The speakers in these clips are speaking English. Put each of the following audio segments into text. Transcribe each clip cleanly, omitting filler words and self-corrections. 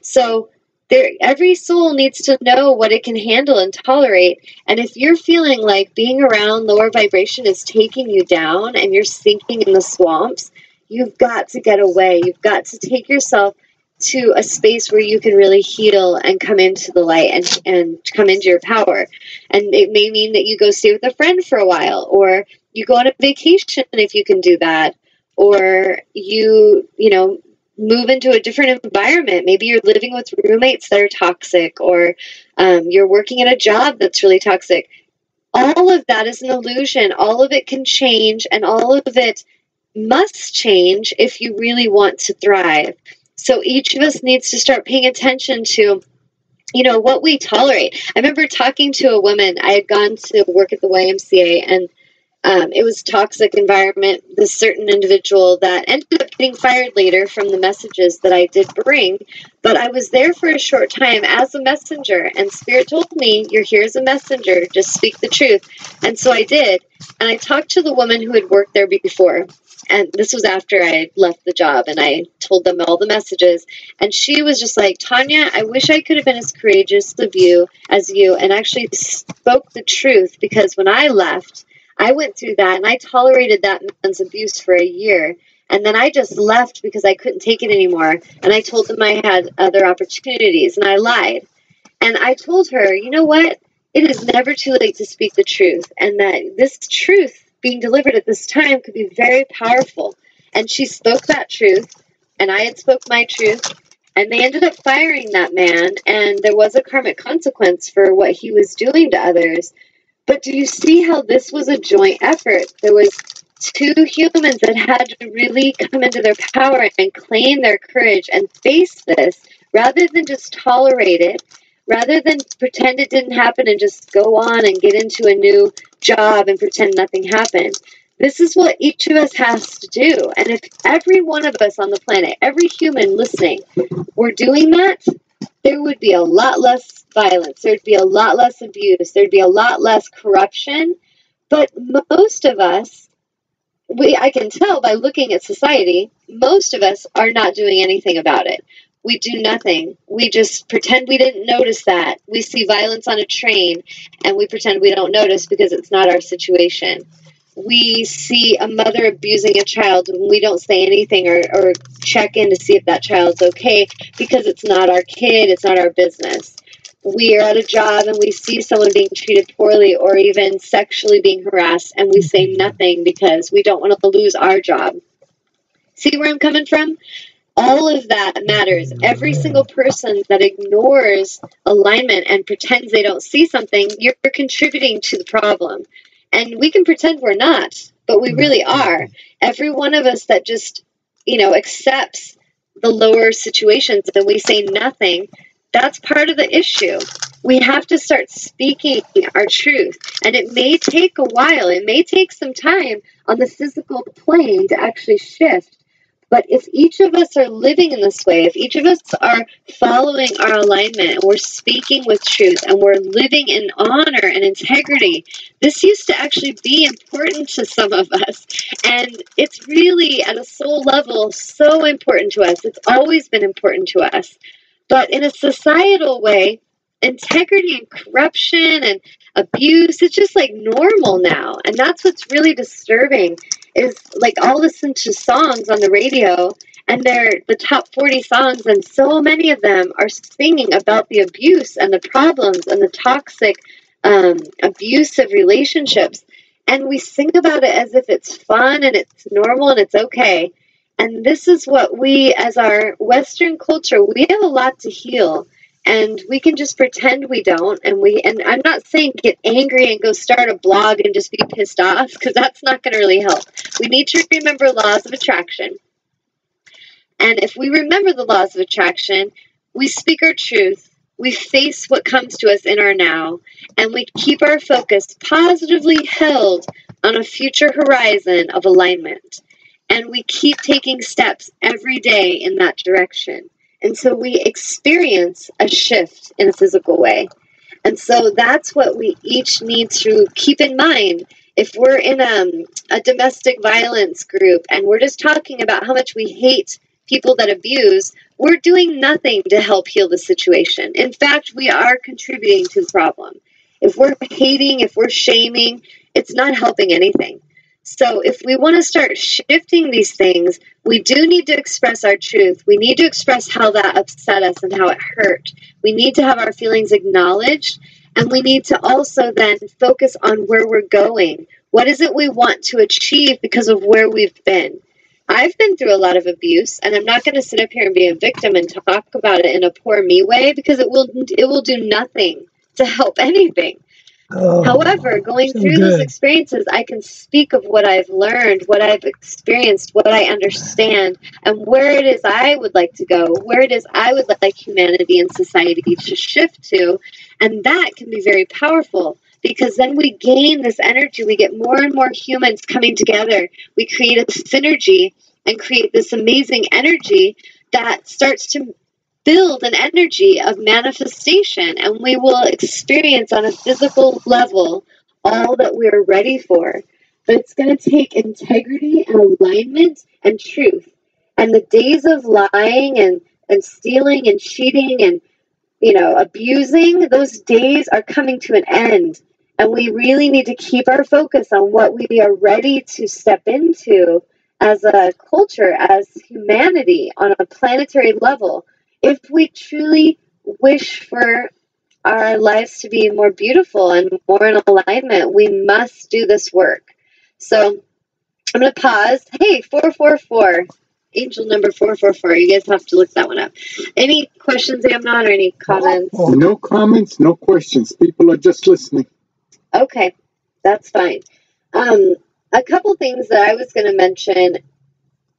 So every soul needs to know what it can handle and tolerate. And if you're feeling like being around lower vibration is taking you down and you're sinking in the swamps, you've got to get away. You've got to take yourself to a space where you can really heal and come into the light and come into your power. And it may mean that you go stay with a friend for a while, or you go on a vacation if you can do that, or you move into a different environment. Maybe you're living with roommates that are toxic, or you're working in a job that's really toxic. All of that is an illusion. All of it can change, and all of it must change if you really want to thrive. So each of us needs to start paying attention to, what we tolerate. I remember talking to a woman. I had gone to work at the YMCA, and it was a toxic environment. This certain individual that ended up getting fired later from the messages that I did bring, but I was there for a short time as a messenger, and Spirit told me, you're here as a messenger, just speak the truth. And so I did, and I talked to the woman who had worked there before, and this was after I had left the job, and I told them all the messages, and she was just like, Tanya, I wish I could have been as courageous as you, and actually spoke the truth, because when I left, I went through that, and I tolerated that man's abuse for a year, and then I just left because I couldn't take it anymore, and I told them I had other opportunities, and I lied. And I told her, you know what? It is never too late to speak the truth, and that this truth being delivered at this time could be very powerful. And she spoke that truth, and I had spoke my truth, and they ended up firing that man, and there was a karmic consequence for what he was doing to others. But do you see how this was a joint effort? There was two humans that had to really come into their power and claim their courage and face this, rather than just tolerate it, rather than pretend it didn't happen and just go on and get into a new job and pretend nothing happened. This is what each of us has to do. And if every one of us on the planet, every human listening, were doing that, there would be a lot less violence. There'd be a lot less abuse. There'd be a lot less corruption. But most of us, I can tell by looking at society, most of us are not doing anything about it. We do nothing. We just pretend we didn't notice that. We see violence on a train, and we pretend we don't notice because it's not our situation. We see a mother abusing a child, and we don't say anything or check in to see if that child's okay because it's not our kid, it's not our business. We are at a job, and we see someone being treated poorly or even sexually being harassed, and we say nothing because we don't want to lose our job. See where I'm coming from? All of that matters. Every single person that ignores alignment and pretends they don't see something, you're contributing to the problem. And we can pretend we're not, but we really are. Every one of us that just, accepts the lower situations and we say nothing, that's part of the issue. We have to start speaking our truth. And it may take a while. It may take some time on the physical plane to actually shift. But if each of us are living in this way, if each of us are following our alignment, and we're speaking with truth, and we're living in honor and integrity, this used to actually be important to some of us. And it's really, at a soul level, so important to us. It's always been important to us. But in a societal way, integrity and corruption and abuse, it's just like normal now. And that's what's really disturbing. Is like I'll listen to songs on the radio, and they're the top 40 songs, and so many of them are singing about the abuse and the problems and the toxic, abusive relationships. And we sing about it as if it's fun and it's normal and it's okay. And this is what we, as our Western culture, we have a lot to heal. And we can just pretend we don't. And I'm not saying get angry and go start a blog and just be pissed off, because that's not going to really help. We need to remember laws of attraction. And if we remember the laws of attraction, we speak our truth, we face what comes to us in our now, and we keep our focus positively held on a future horizon of alignment. And we keep taking steps every day in that direction. And so we experience a shift in a physical way. And so that's what we each need to keep in mind. If we're in a domestic violence group and we're just talking about how much we hate people that abuse, we're doing nothing to help heal the situation. In fact, we are contributing to the problem. If we're hating, if we're shaming, it's not helping anything. So if we want to start shifting these things, we do need to express our truth. We need to express how that upset us and how it hurt. We need to have our feelings acknowledged, and we need to also then focus on where we're going. What is it we want to achieve because of where we've been? I've been through a lot of abuse, and I'm not going to sit up here and be a victim and talk about it in a poor me way, because it will do nothing to help anything. However, going through those experiences, I can speak of what I've learned, what I've experienced, what I understand, and where it is I would like to go, where it is I would like humanity and society to shift to. And that can be very powerful, because then we gain this energy. We get more and more humans coming together. We create a synergy and create this amazing energy that starts to build an energy of manifestation, and we will experience on a physical level all that we're ready for. But it's going to take integrity and alignment and truth. And the days of lying and stealing and cheating and, abusing, those days are coming to an end. And we really need to keep our focus on what we are ready to step into as a culture, as humanity on a planetary level. If we truly wish for our lives to be more beautiful and more in alignment, we must do this work. So I'm going to pause. Hey, 444, angel number 444. You guys have to look that one up. Any questions, Amnon, or any comments? No comments, no questions. People are just listening. Okay, that's fine. A couple things that I was going to mention,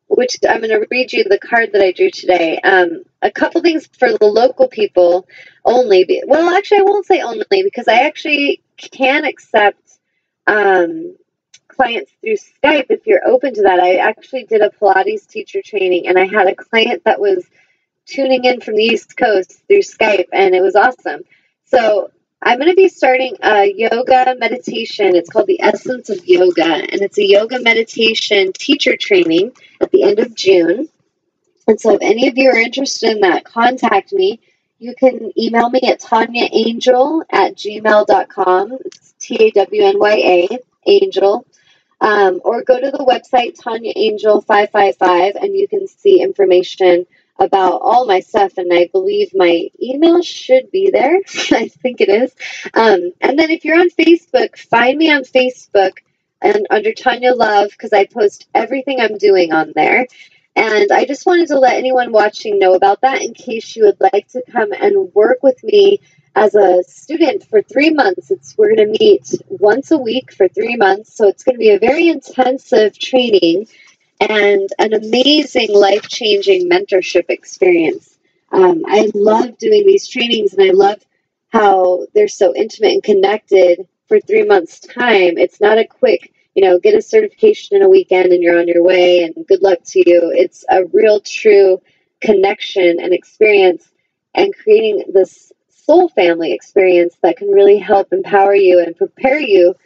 which I'm going to read you the card that I drew today. A couple things for the local people only. Well, actually, I won't say only, because I actually can accept clients through Skype if you're open to that. I actually did a Pilates teacher training, and I had a client that was tuning in from the East Coast through Skype, and it was awesome. So I'm going to be starting a yoga meditation. It's called The Essence of Yoga, and it's a yoga meditation teacher training at the end of June. And so if any of you are interested in that, contact me. You can email me at tanyangel@gmail.com. It's TAWNYA, angel. Or go to the website, Tanya Angel 555, and you can see information about all my stuff, and I believe my email should be there. I think it is. And then if you're on Facebook, find me on Facebook and under Tanya Love, because I post everything I'm doing on there. And I just wanted to let anyone watching know about that in case you would like to come and work with me as a student for 3 months. We're going to meet once a week for 3 months, so it's going to be a very intensive training and an amazing life-changing mentorship experience. I love doing these trainings, and I love how they're so intimate and connected for 3 months' time. It's not a quick, get a certification in a weekend and you're on your way and good luck to you. It's a real, true connection and experience, and creating this soul family experience that can really help empower you and prepare you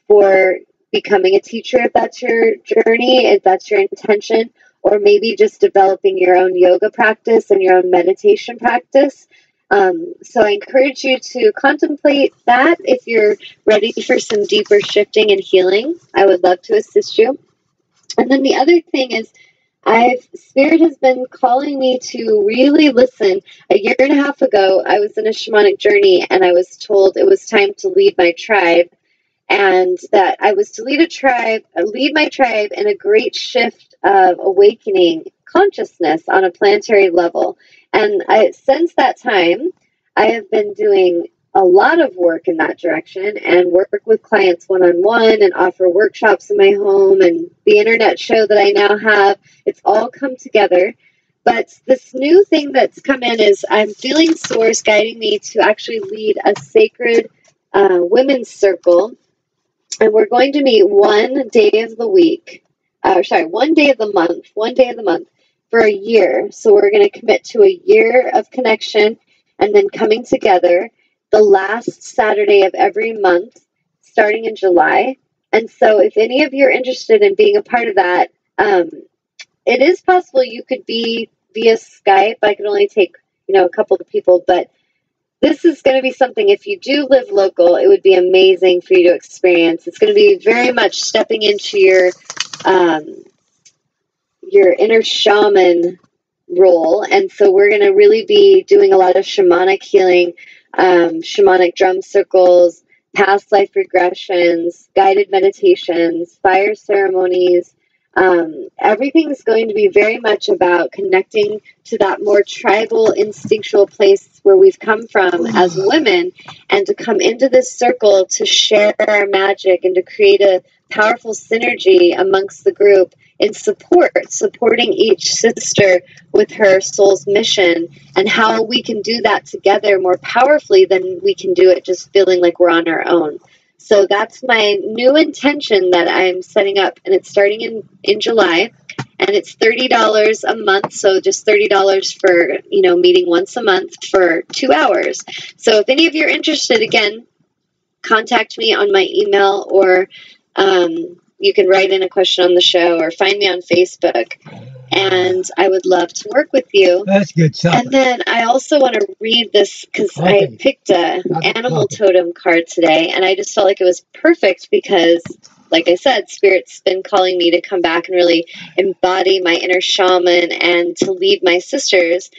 for becoming a teacher, if that's your journey, if that's your intention, or maybe just developing your own yoga practice and your own meditation practice. So I encourage you to contemplate that if you're ready for some deeper shifting and healing. I would love to assist you. And then the other thing is, Spirit has been calling me to really listen. A year and a half ago, I was in a shamanic journey, and I was told it was time to lead my tribe, and that I was to lead my tribe in a great shift of awakening consciousness on a planetary level. And since that time, I have been doing a lot of work in that direction, and work with clients one-on-one, and offer workshops in my home, and the internet show that I now have. It's all come together. But this new thing that's come in is I'm feeling Source guiding me to actually lead a sacred women's circle. And we're going to meet one day of the month for a year. So we're going to commit to a year of connection, and then coming together the last Saturday of every month, starting in July. And so if any of you are interested in being a part of that, it is possible you could be via Skype. I can only take, a couple of people, but this is going to be something, if you do live local, it would be amazing for you to experience. It's going to be very much stepping into your inner shaman role. And so we're going to really be doing a lot of shamanic healing, shamanic drum circles, past life regressions, guided meditations, fire ceremonies. Everything's going to be very much about connecting to that more tribal, instinctual place where we've come from as women, and to come into this circle to share our magic and to create a powerful synergy amongst the group in supporting each sister with her soul's mission, and how we can do that together more powerfully than we can do it just feeling like we're on our own. So that's my new intention that I'm setting up, and it's starting in July, and it's $30 a month. So just $30 for, meeting once a month for 2 hours. So if any of you are interested, again, contact me on my email, or you can write in a question on the show, or find me on Facebook, and I would love to work with you. That's good stuff. And then I also want to read this, because I picked a animal totem card today, and I just felt like it was perfect because, like I said, Spirit's been calling me to come back and really embody my inner shaman and to lead my sisters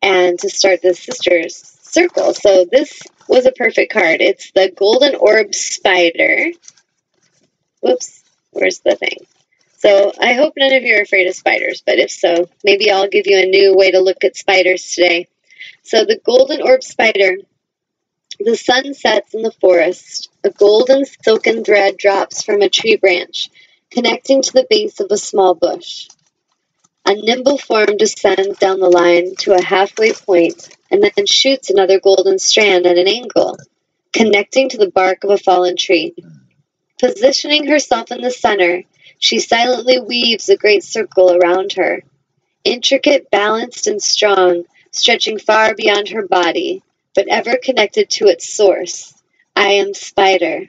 and to start the sisters circle. So this was a perfect card. It's the Golden Orb Spider. Whoops, where's the thing? So I hope none of you are afraid of spiders, but if so, maybe I'll give you a new way to look at spiders today. So the Golden Orb Spider. The sun sets in the forest. A golden silken thread drops from a tree branch, connecting to the base of a small bush. A nimble form descends down the line to a halfway point, and then shoots another golden strand at an angle, connecting to the bark of a fallen tree. Positioning herself in the center, she silently weaves a great circle around her. Intricate, balanced, and strong, stretching far beyond her body, but ever connected to its source. I am Spider.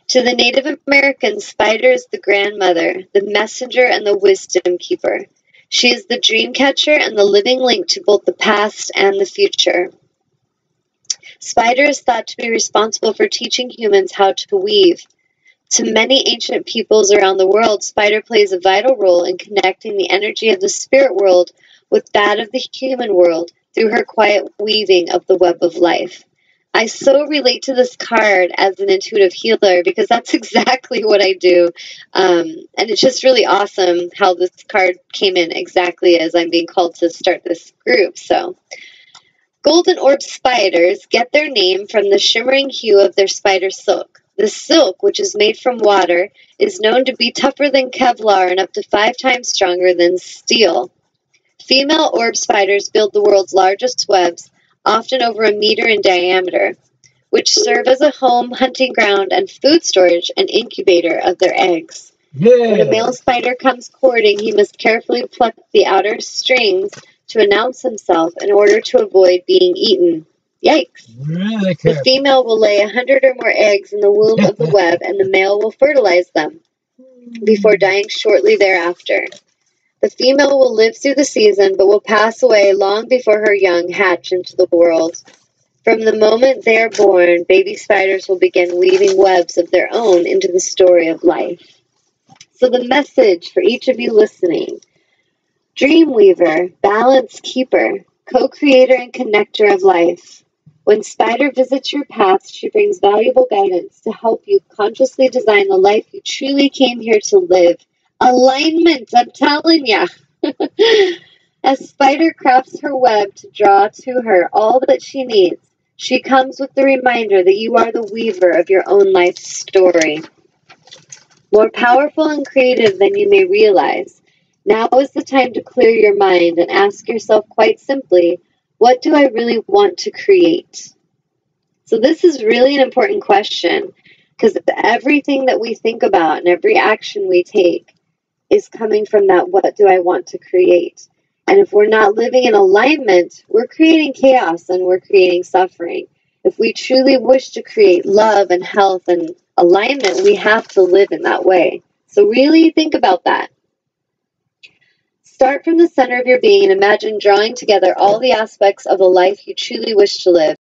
To the Native Americans, Spider is the grandmother, the messenger, and the wisdom keeper. She is the dream catcher and the living link to both the past and the future. Spider is thought to be responsible for teaching humans how to weave. To many ancient peoples around the world, Spider plays a vital role in connecting the energy of the spirit world with that of the human world through her quiet weaving of the web of life. I so relate to this card as an intuitive healer, because that's exactly what I do. And it's just really awesome how this card came in exactly as I'm being called to start this group. So, Golden Orb Spiders get their name from the shimmering hue of their spider silk. The silk, which is made from water, is known to be tougher than Kevlar and up to 5 times stronger than steel. Female orb spiders build the world's largest webs, often over a meter in diameter, which serve as a home, hunting ground, and food storage and incubator of their eggs. Yeah. When a male spider comes courting, he must carefully pluck the outer strings to announce himself in order to avoid being eaten. Yikes. Really The careful. female will lay 100 or more eggs in the womb of the web, and the male will fertilize them before dying shortly thereafter. The female will live through the season, but will pass away long before her young hatch into the world. From the moment they are born, baby spiders will begin weaving webs of their own into the story of life. So the message for each of you listening: Dreamweaver, balance keeper, co-creator and connector of life. When Spider visits your path, she brings valuable guidance to help you consciously design the life you truly came here to live. Alignment, I'm telling ya. As Spider crafts her web to draw to her all that she needs, she comes with the reminder that you are the weaver of your own life story. More powerful and creative than you may realize, now is the time to clear your mind and ask yourself quite simply, what do I really want to create? So this is really an important question, because everything that we think about and every action we take is coming from that, what do I want to create? And if we're not living in alignment, we're creating chaos and we're creating suffering. If we truly wish to create love and health and alignment, we have to live in that way. So really think about that. Start from the center of your being and imagine drawing together all the aspects of the life you truly wish to live.